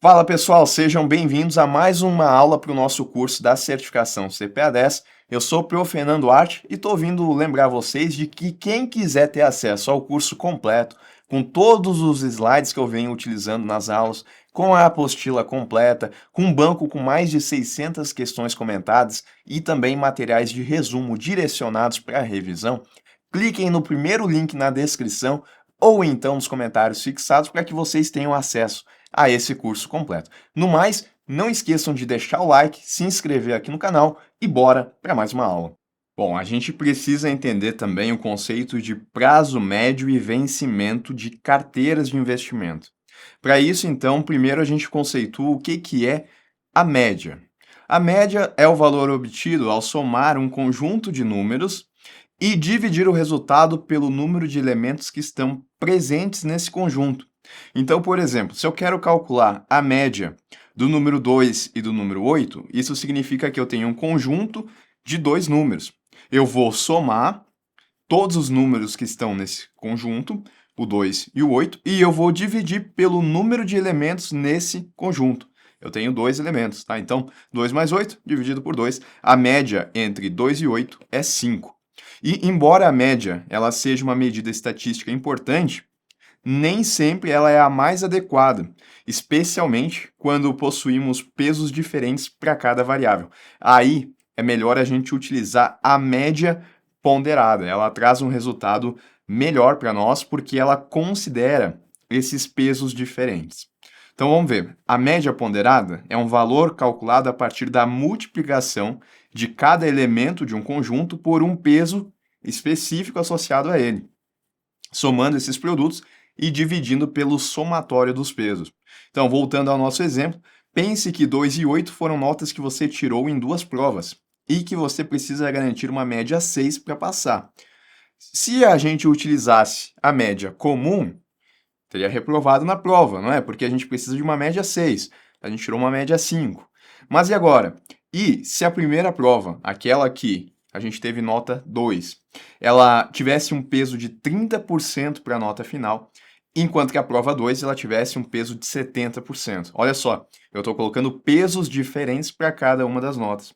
Fala pessoal, sejam bem-vindos a mais uma aula para o nosso curso da certificação CPA10. Eu sou o Prof. Fernando Arte e estou vindo lembrar vocês de que quem quiser ter acesso ao curso completo, com todos os slides que eu venho utilizando nas aulas, com a apostila completa, com um banco com mais de 600 questões comentadas e também materiais de resumo direcionados para a revisão, cliquem no primeiro link na descrição ou então nos comentários fixados para que vocês tenham acesso a esse curso completo. No mais, não esqueçam de deixar o like, se inscrever aqui no canal e bora para mais uma aula. Bom, a gente precisa entender também o conceito de prazo médio e vencimento de carteiras de investimento. Para isso, então, primeiro a gente conceitua o que é a média. A média é o valor obtido ao somar um conjunto de números e dividir o resultado pelo número de elementos que estão presentes nesse conjunto. Então, por exemplo, se eu quero calcular a média do número 2 e do número 8, isso significa que eu tenho um conjunto de dois números. Eu vou somar todos os números que estão nesse conjunto, o 2 e o 8, e eu vou dividir pelo número de elementos nesse conjunto. Eu tenho dois elementos, tá? Então, 2 mais 8 dividido por 2, a média entre 2 e 8 é 5. E embora a média ela seja uma medida estatística importante, nem sempre ela é a mais adequada, especialmente quando possuímos pesos diferentes para cada variável. Aí é melhor a gente utilizar a média ponderada. Ela traz um resultado melhor para nós porque ela considera esses pesos diferentes. Então vamos ver. A média ponderada é um valor calculado a partir da multiplicação de cada elemento de um conjunto por um peso específico associado a ele. Somando esses produtos e dividindo pelo somatório dos pesos. Então, voltando ao nosso exemplo, pense que 2 e 8 foram notas que você tirou em duas provas e que você precisa garantir uma média 6 para passar. Se a gente utilizasse a média comum, teria reprovado na prova, não é? Porque a gente precisa de uma média 6, a gente tirou uma média 5. Mas e agora? E se a primeira prova, aquela que a gente teve nota 2, ela tivesse um peso de 30% para a nota final, enquanto que a prova 2 ela tivesse um peso de 70%. Olha só, eu estou colocando pesos diferentes para cada uma das notas.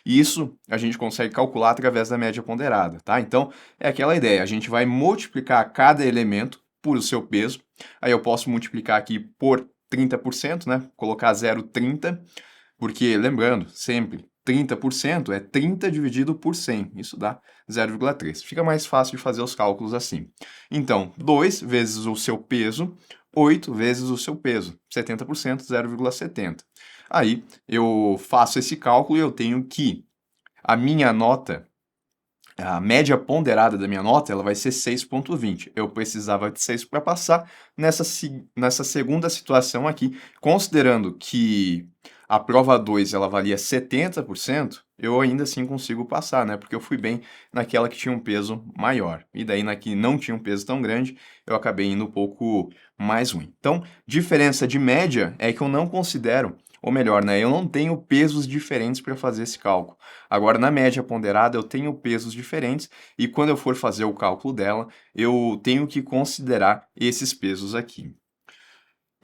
E isso a gente consegue calcular através da média ponderada, tá? Então, é aquela ideia, a gente vai multiplicar cada elemento por o seu peso, aí eu posso multiplicar aqui por 30%, né? Colocar 0,30, porque, lembrando, sempre, 30% é 30 dividido por 100, isso dá 0,3. Fica mais fácil de fazer os cálculos assim. Então, 2 vezes o seu peso, 8 vezes o seu peso, 70%, 0,70. Aí, eu faço esse cálculo e eu tenho que a minha nota, a média ponderada da minha nota, ela vai ser 6,20. Eu precisava de 6 para passar. Nessa segunda situação aqui, considerando que a prova 2 ela valia 70%, eu ainda assim consigo passar, né? Porque eu fui bem naquela que tinha um peso maior. E daí na que não tinha um peso tão grande, eu acabei indo um pouco mais ruim. Então, diferença de média é que eu não considero, ou melhor, né? Eu não tenho pesos diferentes para fazer esse cálculo. Agora, na média ponderada, eu tenho pesos diferentes e quando eu for fazer o cálculo dela, eu tenho que considerar esses pesos aqui.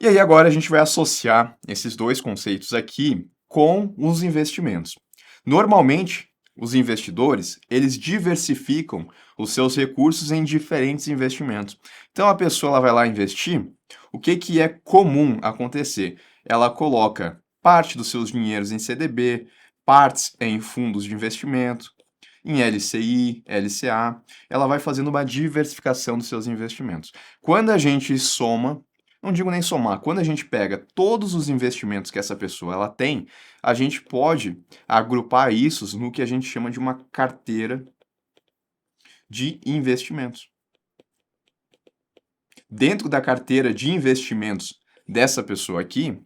E aí agora a gente vai associar esses dois conceitos aqui com os investimentos. Normalmente, os investidores, eles diversificam os seus recursos em diferentes investimentos. Então a pessoa ela vai lá investir, o que é comum acontecer? Ela coloca parte dos seus dinheiros em CDB, partes em fundos de investimento, em LCI, LCA, ela vai fazendo uma diversificação dos seus investimentos. Quando a gente soma, não digo nem somar, quando a gente pega todos os investimentos que essa pessoa ela tem, a gente pode agrupar isso no que a gente chama de uma carteira de investimentos. Dentro da carteira de investimentos dessa pessoa aqui,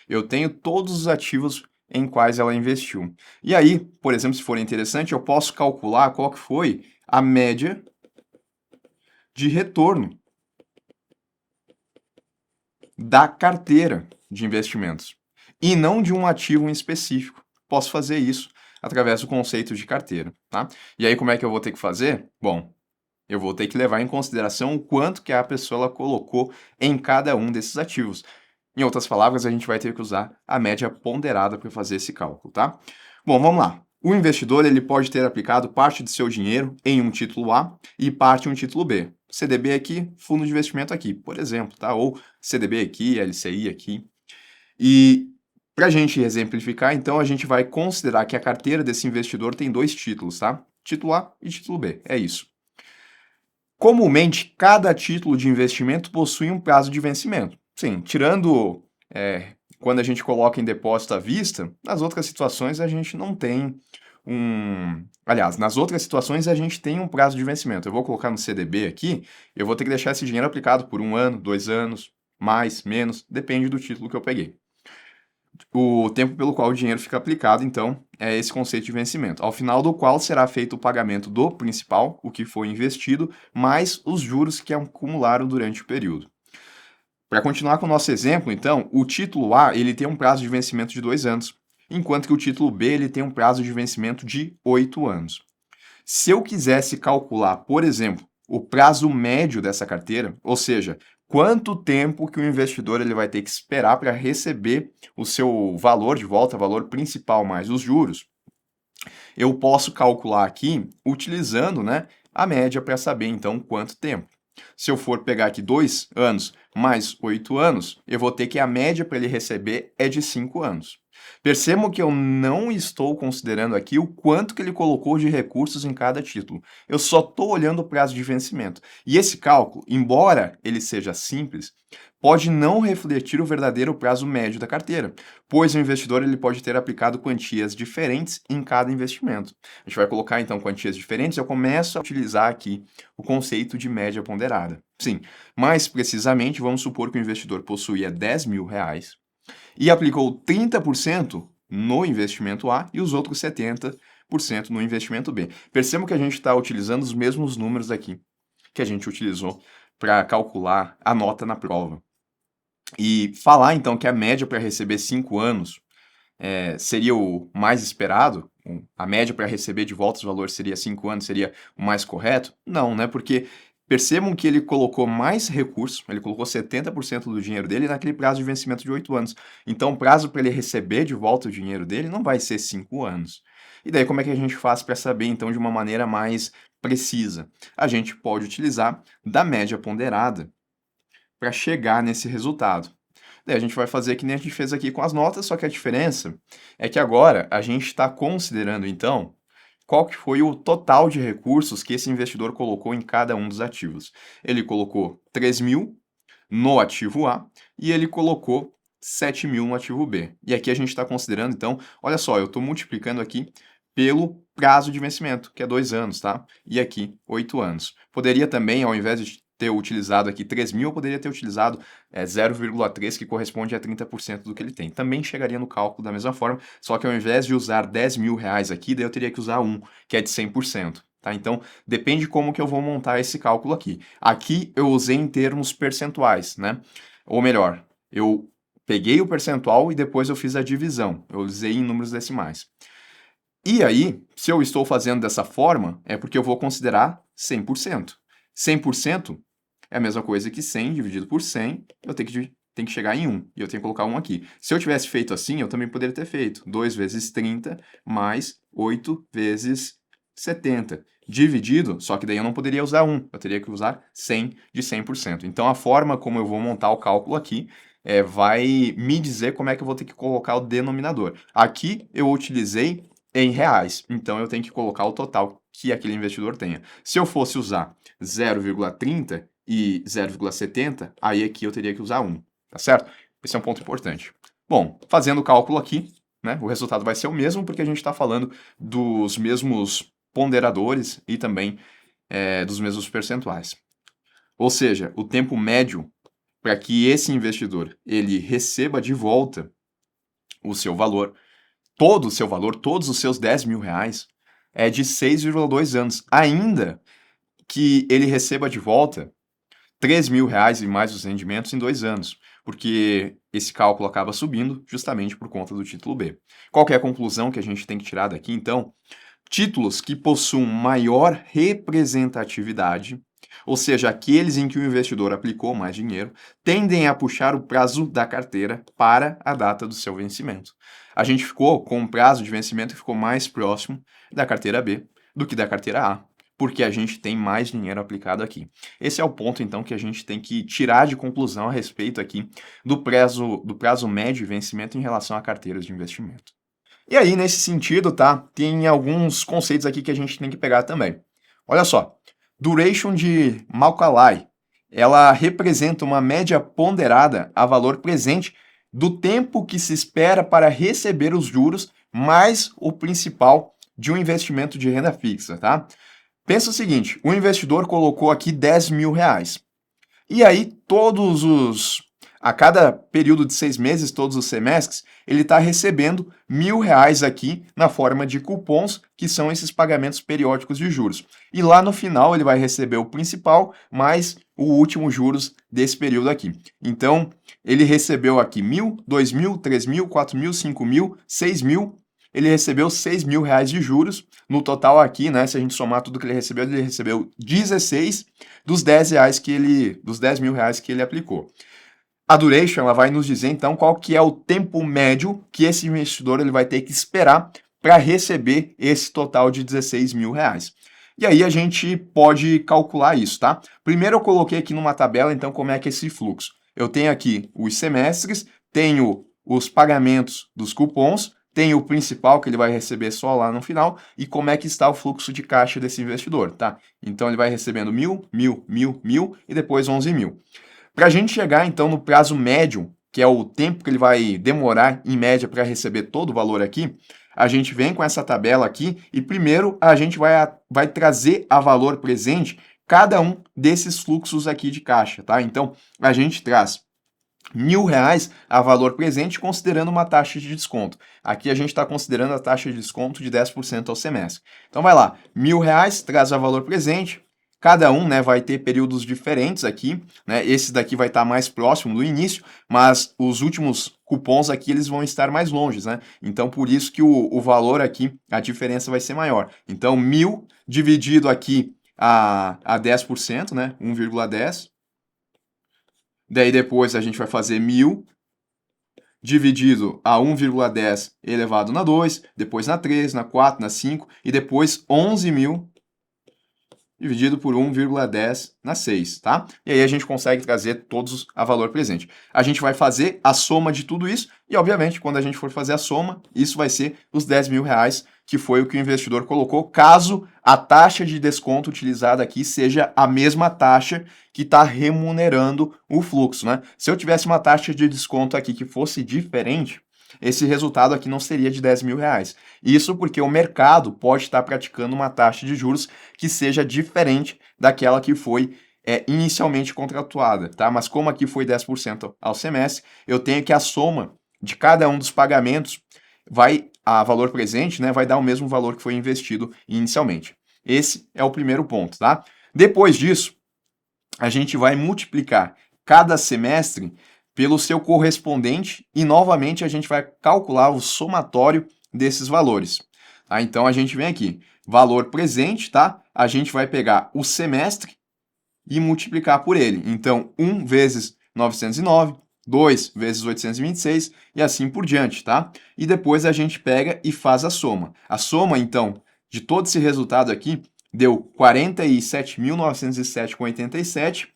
eu tenho todos os ativos em quais ela investiu. E aí, por exemplo, se for interessante, eu posso calcular qual que foi a média de retorno da carteira de investimentos e não de um ativo em específico. Posso fazer isso através do conceito de carteira, tá? E aí como é que eu vou ter que fazer? Bom, eu vou ter que levar em consideração o quanto que a pessoa ela colocou em cada um desses ativos. Em outras palavras, a gente vai ter que usar a média ponderada para fazer esse cálculo, tá? Bom, vamos lá. O investidor ele pode ter aplicado parte de seu dinheiro em um título A e parte em um título B. CDB aqui, fundo de investimento aqui, por exemplo, tá? Ou CDB aqui, LCI aqui. E para a gente exemplificar, então, a gente vai considerar que a carteira desse investidor tem dois títulos, tá? Título A e título B, é isso. Comumente, cada título de investimento possui um prazo de vencimento. Sim, tirando quando a gente coloca em depósito à vista, nas outras situações a gente não tem um. Aliás, nas outras situações a gente tem um prazo de vencimento. Eu vou colocar no CDB aqui, eu vou ter que deixar esse dinheiro aplicado por 1 ano, 2 anos, mais, menos, depende do título que eu peguei. O tempo pelo qual o dinheiro fica aplicado, então, é esse conceito de vencimento, ao final do qual será feito o pagamento do principal, o que foi investido, mais os juros que acumularam durante o período. Para continuar com o nosso exemplo, então, o título A ele tem um prazo de vencimento de 2 anos, enquanto que o título B ele tem um prazo de vencimento de 8 anos. Se eu quisesse calcular, por exemplo, o prazo médio dessa carteira, ou seja, quanto tempo que o investidor ele vai ter que esperar para receber o seu valor de volta, valor principal mais os juros, eu posso calcular aqui utilizando, né, a média para saber então quanto tempo. Se eu for pegar aqui 2 anos mais 8 anos, eu vou ter que a média para ele receber é de 5 anos. Percebam que eu não estou considerando aqui o quanto que ele colocou de recursos em cada título. Eu só estou olhando o prazo de vencimento. E esse cálculo, embora ele seja simples, pode não refletir o verdadeiro prazo médio da carteira, pois o investidor ele pode ter aplicado quantias diferentes em cada investimento. A gente vai colocar então quantias diferentes, eu começo a utilizar aqui o conceito de média ponderada. Sim, mais precisamente, vamos supor que o investidor possuía 10 mil reais e aplicou 30% no investimento A e os outros 70% no investimento B. Percebam que a gente está utilizando os mesmos números aqui que a gente utilizou para calcular a nota na prova. E falar então que a média para receber 5 anos seria o mais esperado, a média para receber de volta os valores seria 5 anos, seria o mais correto? Não, né? Porque percebam que ele colocou mais recursos, ele colocou 70% do dinheiro dele naquele prazo de vencimento de 8 anos. Então, o prazo para ele receber de volta o dinheiro dele não vai ser 5 anos. E daí, como é que a gente faz para saber, então, de uma maneira mais precisa? A gente pode utilizar da média ponderada para chegar nesse resultado. Daí a gente vai fazer que nem a gente fez aqui com as notas, só que a diferença é que agora a gente está considerando, então, qual que foi o total de recursos que esse investidor colocou em cada um dos ativos. Ele colocou 3 mil no ativo A e ele colocou 7 mil no ativo B. E aqui a gente está considerando, então, olha só, eu estou multiplicando aqui pelo prazo de vencimento, que é 2 anos, tá? E aqui, 8 anos. Poderia também, ao invés de ter utilizado aqui 3 mil, eu poderia ter utilizado 0,3, que corresponde a 30% do que ele tem. Também chegaria no cálculo da mesma forma, só que ao invés de usar 10 mil reais aqui, daí eu teria que usar que é de 100%. Tá? Então, depende como que eu vou montar esse cálculo aqui. Aqui eu usei em termos percentuais, né? Ou melhor, eu peguei o percentual e depois eu fiz a divisão. Eu usei em números decimais. E aí, se eu estou fazendo dessa forma, é porque eu vou considerar 100%. 100% é a mesma coisa que 100 dividido por 100, eu tenho que chegar em 1, e eu tenho que colocar 1 aqui. Se eu tivesse feito assim, eu também poderia ter feito 2 vezes 30 mais 8 vezes 70. Dividido, só que daí eu não poderia usar 1, eu teria que usar 100 de 100%. Então, a forma como eu vou montar o cálculo aqui vai me dizer como é que eu vou ter que colocar o denominador. Aqui eu utilizei em reais, então eu tenho que colocar o total que aquele investidor tenha. Se eu fosse usar 0,30 e 0,70, aí aqui eu teria que usar 1, tá certo? Esse é um ponto importante. Bom, fazendo o cálculo aqui, né, o resultado vai ser o mesmo, porque a gente está falando dos mesmos ponderadores e também dos mesmos percentuais. Ou seja, o tempo médio para que esse investidor ele receba de volta o seu valor, todo o seu valor, todos os seus 10 mil reais, é de 6,2 anos. Ainda que ele receba de volta 3 mil reais e mais os rendimentos em 2 anos, porque esse cálculo acaba subindo justamente por conta do título B. Qual que é a conclusão que a gente tem que tirar daqui, então? Títulos que possuem maior representatividade ou seja, aqueles em que o investidor aplicou mais dinheiro, tendem a puxar o prazo da carteira para a data do seu vencimento. A gente ficou com um prazo de vencimento que ficou mais próximo da carteira B do que da carteira A, porque a gente tem mais dinheiro aplicado aqui. Esse é o ponto, então, que a gente tem que tirar de conclusão a respeito aqui do prazo médio de vencimento em relação a carteiras de investimento. E aí, nesse sentido, tá, tem alguns conceitos aqui que a gente tem que pegar também. Olha só, duration de Macaulay, ela representa uma média ponderada a valor presente do tempo que se espera para receber os juros mais o principal de um investimento de renda fixa, tá? Pensa o seguinte, o investidor colocou aqui 10 mil reais. E aí, a cada período de 6 meses, todos os semestres, ele está recebendo R$ 1.000 aqui na forma de cupons, que são esses pagamentos periódicos de juros. E lá no final ele vai receber o principal mais o último juros desse período aqui. Então, ele recebeu aqui 1.000, 2.000, 3.000, 4.000, 5.000, 6.000. Ele recebeu R$ 6.000 de juros. No total aqui, né, se a gente somar tudo que ele recebeu 16 dos dos 10 mil reais que ele aplicou. A duration ela vai nos dizer então qual que é o tempo médio que esse investidor ele vai ter que esperar para receber esse total de 16 mil reais. E aí a gente pode calcular isso, tá? Primeiro eu coloquei aqui numa tabela então como é que é esse fluxo. Eu tenho aqui os semestres, tenho os pagamentos dos cupons, tenho o principal que ele vai receber só lá no final e como é que está o fluxo de caixa desse investidor, tá? Então ele vai recebendo 1.000, 1.000, 1.000, 1.000 e depois 11 mil. Para a gente chegar então no prazo médio, que é o tempo que ele vai demorar em média para receber todo o valor aqui, a gente vem com essa tabela aqui e primeiro a gente vai trazer a valor presente cada um desses fluxos aqui de caixa, tá? Então a gente traz R$ 1.000 a valor presente, considerando uma taxa de desconto. Aqui a gente está considerando a taxa de desconto de 10% ao semestre. Então vai lá, R$ 1.000 traz a valor presente. Cada um, né, vai ter períodos diferentes aqui, né? Esse daqui vai estar mais próximo do início, mas os últimos cupons aqui eles vão estar mais longe, né? Então por isso que o valor aqui, a diferença vai ser maior. Então 1.000 dividido aqui a 10%, né? 1,10. Daí depois a gente vai fazer 1.000 dividido a 1,10 elevado na 2, depois na 3, na 4, na 5 e depois 11.000 dividido por 1,10 na 6, tá? E aí a gente consegue trazer todos a valor presente. A gente vai fazer a soma de tudo isso e, obviamente, quando a gente for fazer a soma, isso vai ser os 10 mil reais, que foi o que o investidor colocou, caso a taxa de desconto utilizada aqui seja a mesma taxa que está remunerando o fluxo, né? Se eu tivesse uma taxa de desconto aqui que fosse diferente, esse resultado aqui não seria de 10 mil reais. Isso porque o mercado pode estar praticando uma taxa de juros que seja diferente daquela que foi inicialmente contratuada, tá? Mas como aqui foi 10% ao semestre, eu tenho que a soma de cada um dos pagamentos a valor presente, né, vai dar o mesmo valor que foi investido inicialmente. Esse é o primeiro ponto, tá? Depois disso, a gente vai multiplicar cada semestre pelo seu correspondente e novamente a gente vai calcular o somatório desses valores. Tá? Então a gente vem aqui, valor presente, tá? A gente vai pegar o semestre e multiplicar por ele. Então 1 vezes 909, 2 vezes 826 e assim por diante, tá? E depois a gente pega e faz a soma. A soma, então, de todo esse resultado aqui deu 47.907,87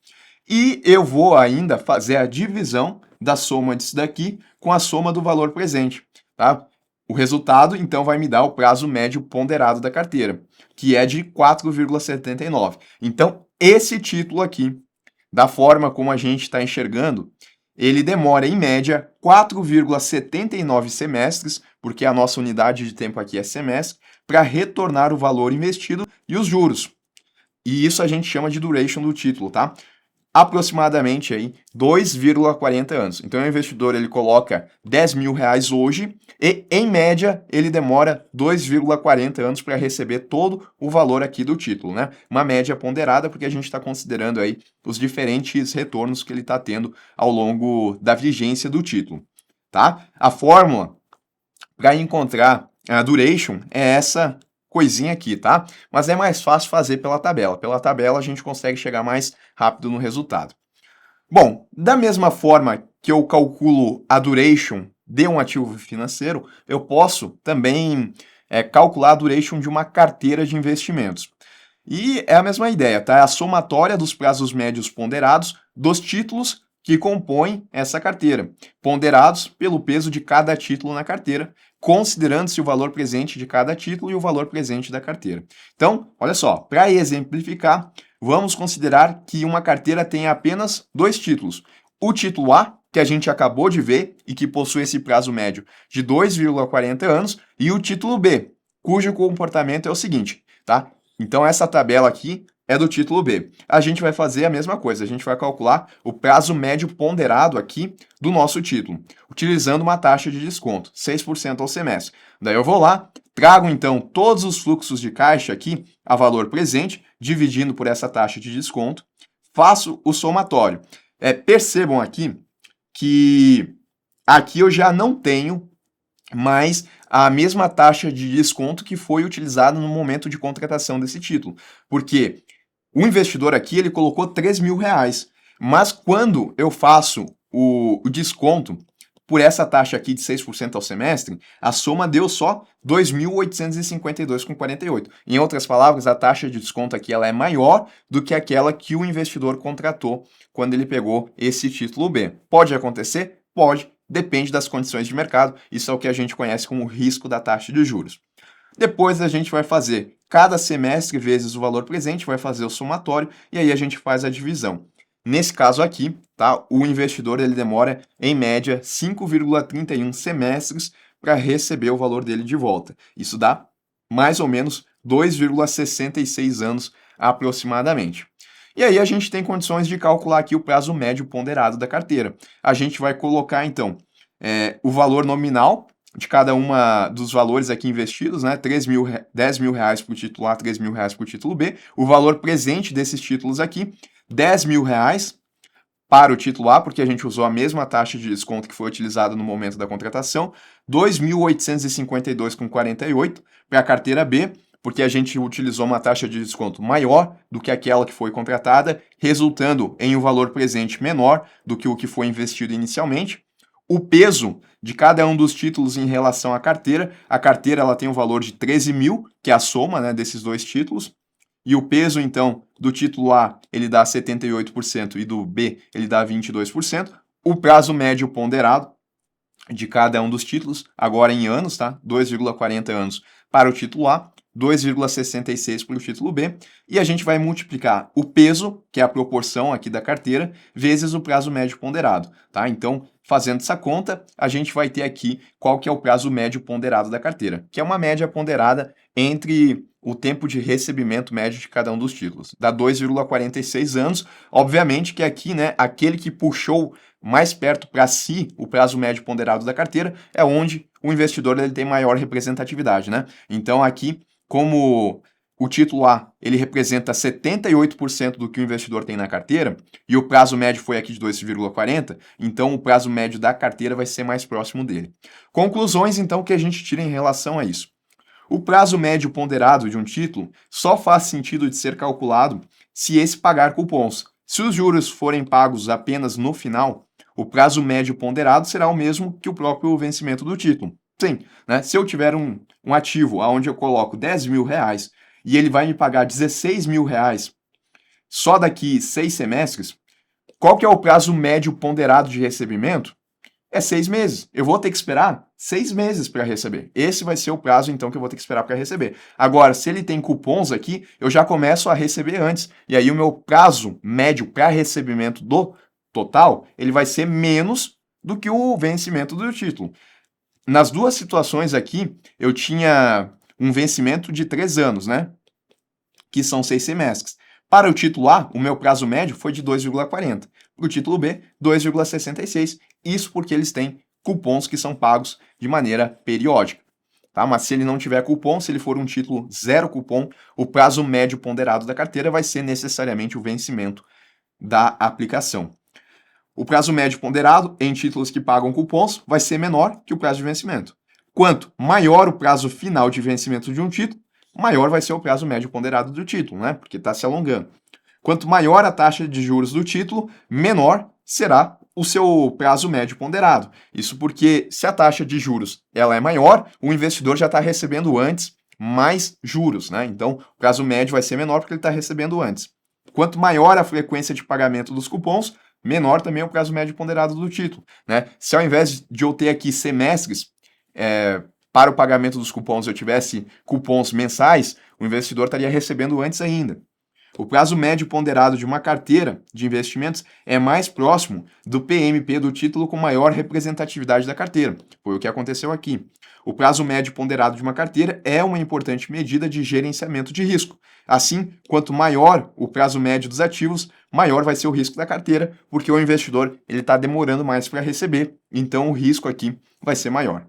e eu vou ainda fazer a divisão da soma disso daqui com a soma do valor presente, tá? O resultado, então, vai me dar o prazo médio ponderado da carteira, que é de 4,79. Então, esse título aqui, da forma como a gente está enxergando, ele demora, em média, 4,79 semestres, porque a nossa unidade de tempo aqui é semestre, para retornar o valor investido e os juros. E isso a gente chama de duration do título, tá? Aproximadamente aí 2,40 anos. Então o investidor ele coloca 10 mil reais hoje e em média ele demora 2,40 anos para receber todo o valor aqui do título, né? Uma média ponderada porque a gente está considerando aí os diferentes retornos que ele está tendo ao longo da vigência do título, tá? A fórmula para encontrar a duration é essa coisinha aqui, tá? Mas é mais fácil fazer pela tabela. Pela tabela a gente consegue chegar mais rápido no resultado. Bom, da mesma forma que eu calculo a duration de um ativo financeiro, eu posso também calcular a duration de uma carteira de investimentos. E é a mesma ideia, tá? É a somatória dos prazos médios ponderados dos títulos que compõem essa carteira, ponderados pelo peso de cada título na carteira, considerando-se o valor presente de cada título e o valor presente da carteira. Então, olha só, para exemplificar, vamos considerar que uma carteira tem apenas dois títulos. O título A, que a gente acabou de ver e que possui esse prazo médio de 2,40 anos, e o título B, cujo comportamento é o seguinte, tá? Então, essa tabela aqui é do título B. A gente vai fazer a mesma coisa, a gente vai calcular o prazo médio ponderado aqui do nosso título, utilizando uma taxa de desconto, 6% ao semestre. Daí eu vou lá, trago então todos os fluxos de caixa aqui a valor presente, dividindo por essa taxa de desconto, faço o somatório. Percebam aqui que aqui eu já não tenho mais a mesma taxa de desconto que foi utilizada no momento de contratação desse título. Porque o investidor aqui, ele colocou R$ 3.000, mas quando eu faço o desconto por essa taxa aqui de 6% ao semestre, a soma deu só R$ 2.852,48. Em outras palavras, a taxa de desconto aqui ela é maior do que aquela que o investidor contratou quando ele pegou esse título B. Pode acontecer? Pode. Depende das condições de mercado, isso é o que a gente conhece como risco da taxa de juros. Depois a gente vai fazer cada semestre vezes o valor presente, vai fazer o somatório e aí a gente faz a divisão. Nesse caso aqui, tá, o investidor ele demora em média 5,31 semestres para receber o valor dele de volta. Isso dá mais ou menos 2,66 anos aproximadamente. E aí a gente tem condições de calcular aqui o prazo médio ponderado da carteira. A gente vai colocar, então, o valor nominal de cada uma dos valores aqui investidos, né? R$ 10.000 para o título A, R$ 3.000 para o título B. O valor presente desses títulos aqui, R$ 10.000 para o título A, porque a gente usou a mesma taxa de desconto que foi utilizada no momento da contratação, R$ 2.852,48 para a carteira B, porque a gente utilizou uma taxa de desconto maior do que aquela que foi contratada, resultando em um valor presente menor do que o que foi investido inicialmente. O peso de cada um dos títulos em relação à carteira, a carteira ela tem um valor de 13.000, que é a soma, né, desses dois títulos, e o peso, então, do título A, ele dá 78% e do B, ele dá 22%. O prazo médio ponderado de cada um dos títulos, agora em anos, tá? 2,40 anos para o título A, 2,66 para o título B, e a gente vai multiplicar o peso, que é a proporção aqui da carteira, vezes o prazo médio ponderado, tá? Então, fazendo essa conta, a gente vai ter aqui qual que é o prazo médio ponderado da carteira, que é uma média ponderada entre o tempo de recebimento médio de cada um dos títulos. Dá 2,46 anos, obviamente que aqui, né, aquele que puxou mais perto para si o prazo médio ponderado da carteira é onde o investidor ele tem maior representatividade, né? Então aqui, como o título A ele representa 78% do que o investidor tem na carteira e o prazo médio foi aqui de 2,40, então o prazo médio da carteira vai ser mais próximo dele. Conclusões então que a gente tira em relação a isso. O prazo médio ponderado de um título só faz sentido de ser calculado se esse pagar cupons. Se os juros forem pagos apenas no final, o prazo médio ponderado será o mesmo que o próprio vencimento do título. Sim, né? Se eu tiver um ativo onde eu coloco R$ 10.000 e ele vai me pagar R$ 16.000 só daqui 6 semestres, qual que é o prazo médio ponderado de recebimento? É 6 meses. Eu vou ter que esperar 6 meses para receber. Esse vai ser o prazo, então, que eu vou ter que esperar para receber. Agora, se ele tem cupons aqui, eu já começo a receber antes. E aí o meu prazo médio para recebimento do total, ele vai ser menos do que o vencimento do título. Nas duas situações aqui, eu tinha um vencimento de 3 anos, né? Que são 6 semestres. Para o título A, o meu prazo médio foi de 2,40. Para o título B, 2,66. Isso porque eles têm cupons que são pagos de maneira periódica. Tá? Mas se ele não tiver cupom, se ele for um título zero cupom, o prazo médio ponderado da carteira vai ser necessariamente o vencimento da aplicação. O prazo médio ponderado em títulos que pagam cupons vai ser menor que o prazo de vencimento. Quanto maior o prazo final de vencimento de um título, maior vai ser o prazo médio ponderado do título, né? Porque está se alongando. Quanto maior a taxa de juros do título, menor será o seu prazo médio ponderado. Isso porque se a taxa de juros ela é maior, o investidor já está recebendo antes mais juros, né? Então, o prazo médio vai ser menor porque ele está recebendo antes. Quanto maior a frequência de pagamento dos cupons, menor também é o prazo médio ponderado do título, né? Se ao invés de eu ter aqui semestres para o pagamento dos cupons eu tivesse cupons mensais, o investidor estaria recebendo antes ainda. O prazo médio ponderado de uma carteira de investimentos é mais próximo do PMP do título com maior representatividade da carteira. Foi o que aconteceu aqui. O prazo médio ponderado de uma carteira é uma importante medida de gerenciamento de risco. Assim, quanto maior o prazo médio dos ativos, maior vai ser o risco da carteira, porque o investidor ele está demorando mais para receber, então o risco aqui vai ser maior.